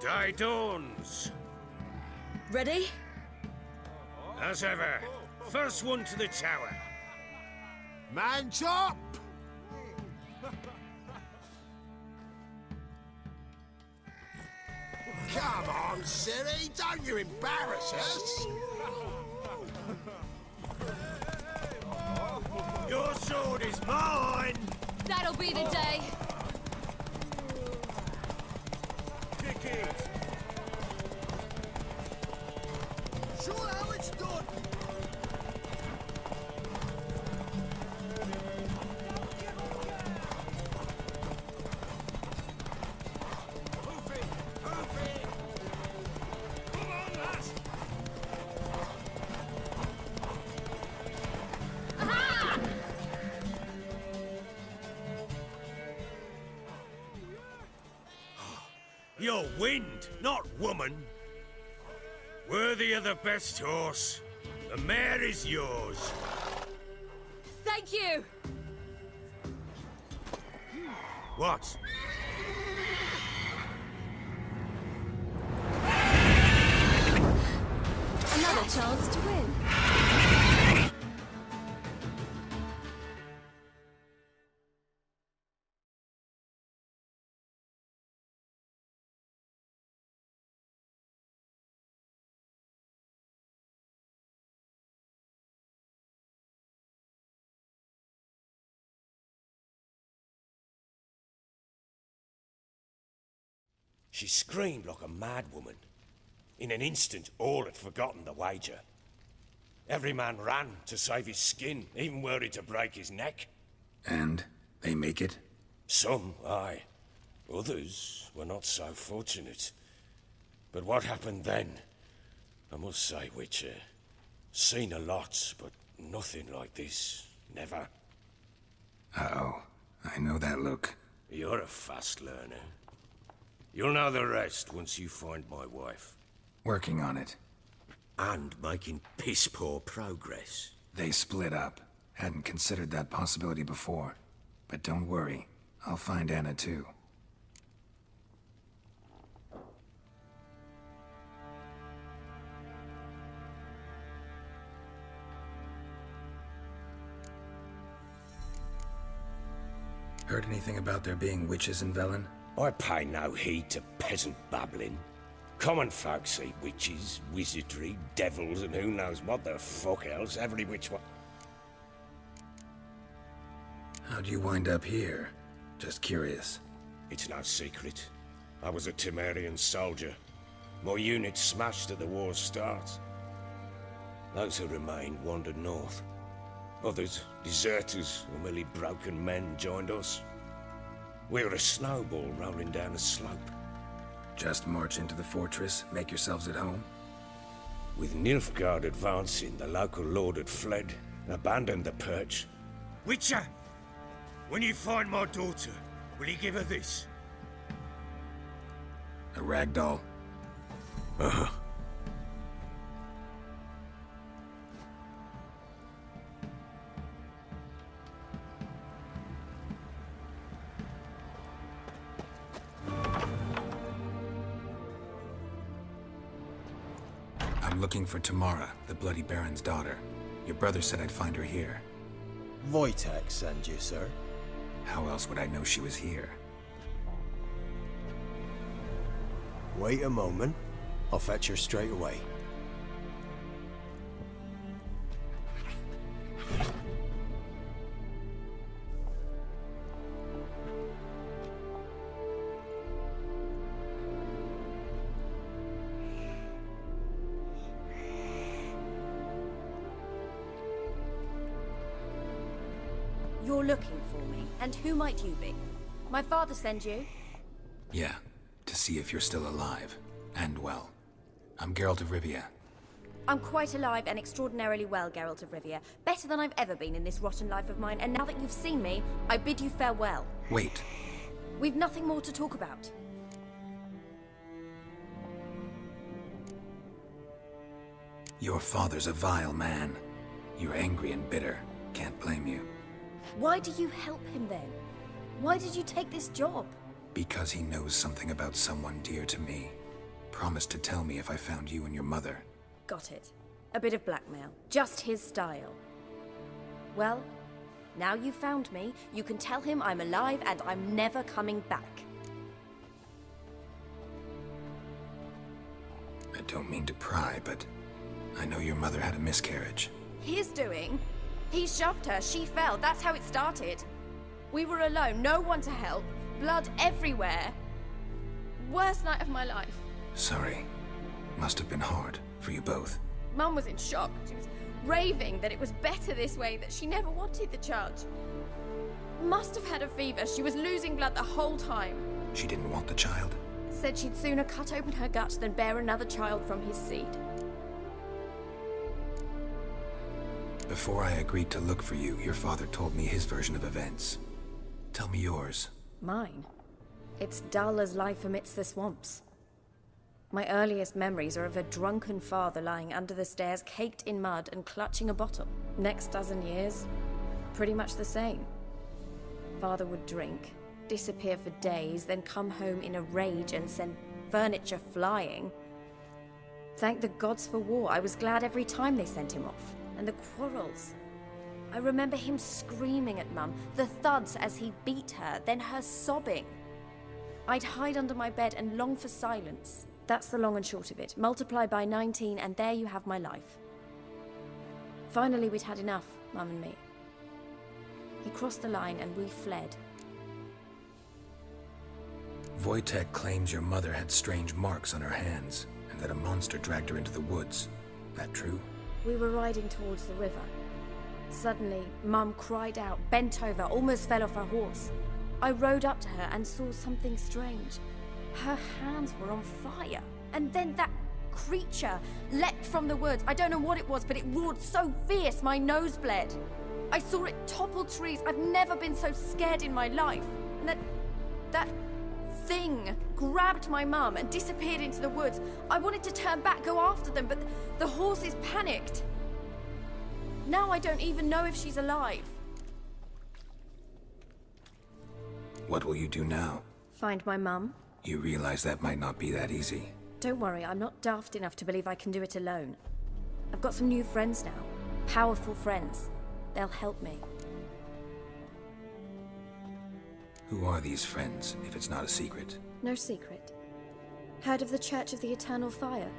Day dawns. Ready? As ever. First one to the tower. Man chop! Come on, Siri, don't you embarrass us! Your sword is mine! That'll be the day. Kick it! Show how it's done! You're wind, not woman. Worthy of the best horse. The mare is yours. Thank you. What? Another chance to win. She screamed like a mad woman. In an instant, all had forgotten the wager. Every man ran to save his skin, even worried to break his neck. And they make it? Some, aye. Others were not so fortunate. But what happened then? I must say, Witcher, seen a lot, but nothing like this. Never. Uh-oh. I know that look. You're a fast learner. You'll know the rest once you find my wife. Working on it. And making piss-poor progress. They split up. Hadn't considered that possibility before. But don't worry. I'll find Anna too. Heard anything about there being witches in Velen? I pay no heed to peasant babbling. Common folk see witches, wizardry, devils, and who knows what the fuck else, every which one. How'd you wind up here? Just curious. It's no secret. I was a Temerian soldier. My unit smashed at the war's start. Those who remained wandered north. Others, deserters or merely broken men, joined us. We were a snowball rolling down a slope. Just march into the fortress, make yourselves at home? With Nilfgaard advancing, the local lord had fled, abandoned the perch. Witcher! When you find my daughter, will you give her this? A ragdoll? Uh-huh. I'm looking for Tamara, the Bloody Baron's daughter. Your brother said I'd find her here. Wojtek sent you, sir. How else would I know she was here? Wait a moment. I'll fetch her straight away. You're looking for me, and who might you be? My father sent you? Yeah, to see if you're still alive. And well. I'm Geralt of Rivia. I'm quite alive and extraordinarily well, Geralt of Rivia. Better than I've ever been in this rotten life of mine, and now that you've seen me, I bid you farewell. Wait. We've nothing more to talk about. Your father's a vile man. You're angry and bitter. Can't blame you. Why do you help him then? Why did you take this job? Because he knows something about someone dear to me. Promise to tell me if I found you and your mother. Got it. A bit of blackmail. Just his style. Well, now you've found me, you can tell him I'm alive and I'm never coming back. I don't mean to pry, but I know your mother had a miscarriage. His doing? He shoved her, she fell, that's how it started. We were alone, no one to help, blood everywhere. Worst night of my life. Sorry. Must have been hard for you both. Mum was in shock. She was raving that it was better this way, that she never wanted the child. Must have had a fever. She was losing blood the whole time. She didn't want the child? Said she'd sooner cut open her gut than bear another child from his seed. Before I agreed to look for you, your father told me his version of events. Tell me yours. Mine? It's dull as life amidst the swamps. My earliest memories are of a drunken father lying under the stairs, caked in mud and clutching a bottle. Next dozen years, pretty much the same. Father would drink, disappear for days, then come home in a rage and send furniture flying. Thank the gods for war. I was glad every time they sent him off. And the quarrels. I remember him screaming at Mum, the thuds as he beat her, then her sobbing. I'd hide under my bed and long for silence. That's the long and short of it. Multiply by 19 and there you have my life. Finally, we'd had enough, Mum and me. He crossed the line and we fled. Wojtek claims your mother had strange marks on her hands, and that a monster dragged her into the woods. That true? We were riding towards the river. Suddenly, Mum cried out, bent over, almost fell off her horse. I rode up to her and saw something strange. Her hands were on fire. And then that creature leapt from the woods. I don't know what it was, but it roared so fierce my nose bled. I saw it topple trees. I've never been so scared in my life. And that thing grabbed my mum and disappeared into the woods. I wanted to turn back, go after them, but the horses panicked. Now I don't even know if she's alive. What will you do now? Find my mum. You realize that might not be that easy. Don't worry, I'm not daft enough to believe I can do it alone. I've got some new friends now. Powerful friends. They'll help me. Who are these friends, if it's not a secret? No secret. Heard of the Church of the Eternal Fire?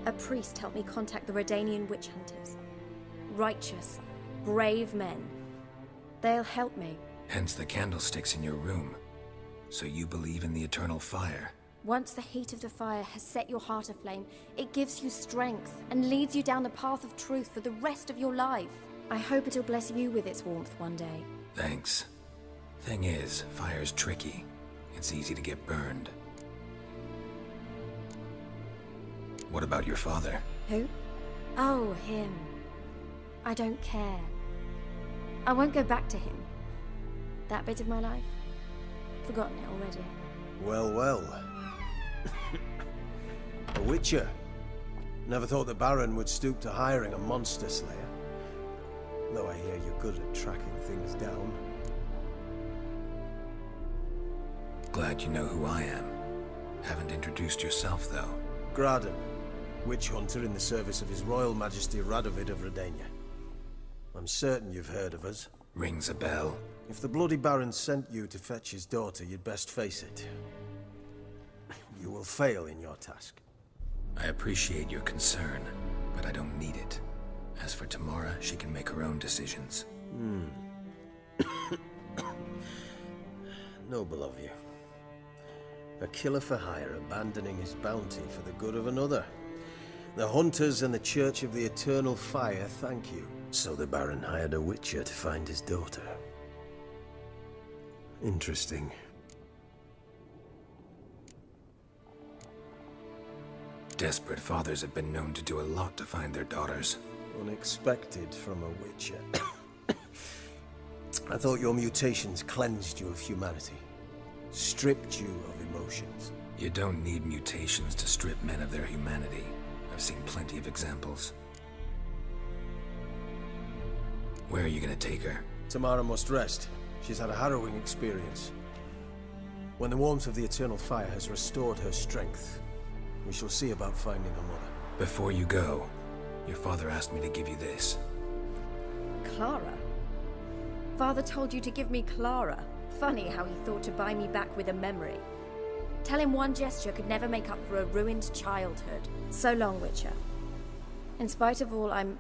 A priest helped me contact the Redanian witch hunters. Righteous, brave men. They'll help me. Hence the candlesticks in your room. So you believe in the eternal fire? Once the heat of the fire has set your heart aflame, it gives you strength and leads you down the path of truth for the rest of your life. I hope it'll bless you with its warmth one day. Thanks. Thing is, fire's tricky. It's easy to get burned. What about your father? Who? Oh, him. I don't care. I won't go back to him. That bit of my life? Forgotten it already. Well, well. A witcher. Never thought the Baron would stoop to hiring a monster slayer. Though I hear you're good at tracking things down. Glad you know who I am. Haven't introduced yourself, though. Graden, witch hunter in the service of His Royal Majesty Radovid of Redania. I'm certain you've heard of us. Rings a bell. If the Bloody Baron sent you to fetch his daughter, you'd best face it. You will fail in your task. I appreciate your concern, but I don't need it. As for Tamara, she can make her own decisions. Noble of you. A killer for hire abandoning his bounty for the good of another. The Hunters and the Church of the Eternal Fire thank you. So the Baron hired a witcher to find his daughter. Interesting. Desperate fathers have been known to do a lot to find their daughters. Unexpected from a witcher. I thought your mutations cleansed you of humanity. Stripped you of emotions. You don't need mutations to strip men of their humanity. I've seen plenty of examples. Where are you gonna take her? Tamara must rest. She's had a harrowing experience. When the warmth of the Eternal Fire has restored her strength, We shall see about finding her mother. Before you go, your father asked me to give you this. Clara? Father told you to give me Clara. Funny how he thought to buy me back with a memory. Tell him one gesture could never make up for a ruined childhood. So long, Witcher. In spite of all, I'm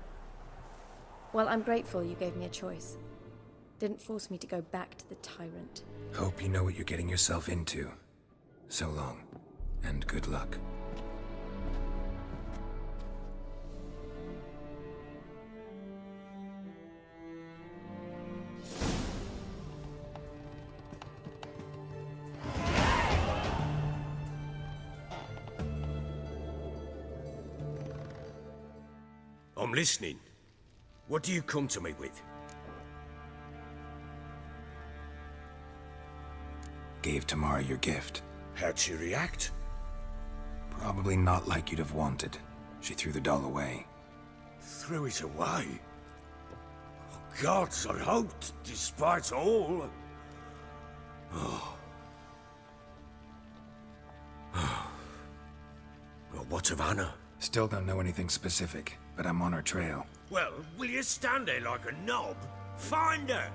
grateful you gave me a choice. Didn't force me to go back to the tyrant. Hope you know what you're getting yourself into. So long, and good luck. I'm listening. What do you come to me with? Gave Tamara your gift. How'd she react? Probably not like you'd have wanted. She threw the doll away. Threw it away? Oh, gods, I hoped, despite all. Oh. Well, what of Anna? Still don't know anything specific, but I'm on her trail. Well, will you stand there like a knob? Find her!